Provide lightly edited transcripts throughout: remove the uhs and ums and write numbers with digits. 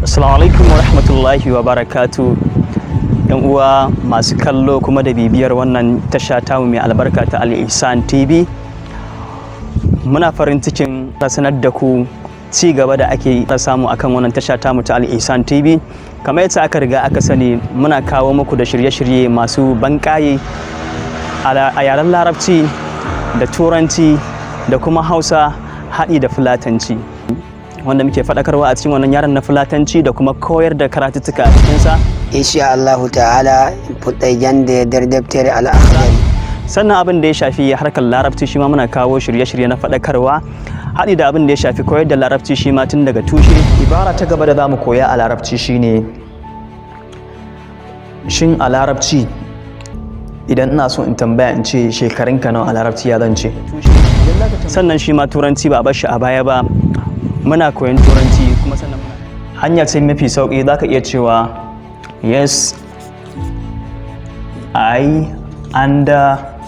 Assalamu alaikum wa rahmatullahi wa barakatu. Yan uwa masu kallo kuma da bibiyar wannan tasha tamu mai albarka ta Al-Ihsan TV. Muna farin cikin sanar da ku ci gaba da ake samu akan wannan tasha tamu ta Al-Ihsan TV. Kamar yadda aka riga aka sani, muna kawo muku da shirye-shirye masu banƙaye a yaren Larabci da Turanci da kuma Hausa haɗi da Fulatanci, wanda muke faɗakarwa a cikin wannan yaren na Fulatanci da kuma koyar da karatuttuka a cikinsa. Insha Allahu ta'ala fuɗai jande dardabtere al'akhdari. Sannan abin da ya shafi harkar Larabci shi ma muna kawo shirye-shirye na faɗakarwa haɗi da abin da ya shafi koyar da Larabci shi ma tun daga tushe. Ibara ta gaba da za mu koya a Larabci shine shin a Larabci idan ina so in tambaya in ce shekarunka nawa a Larabci ya zan ce. Sannan shi ma Turanci ba a bar shi a baya ba, muna koyon Turanci kuma sannan hanya ce mafi sauƙi. Za ka iya cewa yes I understand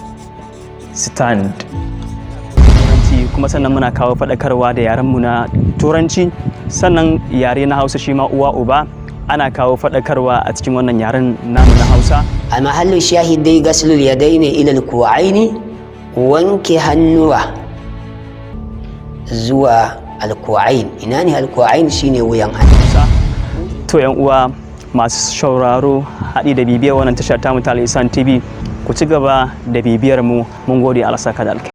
Turanci, kuma sannan muna kawo faɗakarwa da yarenmu na Turanci. Sannan yare na Hausa shi ma uwa uba ana kawo faɗakarwa a cikin wannan yaren namu na Hausa. A mahallin shahidai gaslul yadaini ila alku'aini, wanke hannuwa zuwa alku'ain. Ina ne alku'ain? Shine wuyan hannu. To yan uwa masu shauraro haɗi da bibiyar wannan tasha tamu ta Al-Ihsan TV, ku ci gaba da bibiyar mu. Mun gode, Allah saka da alkai.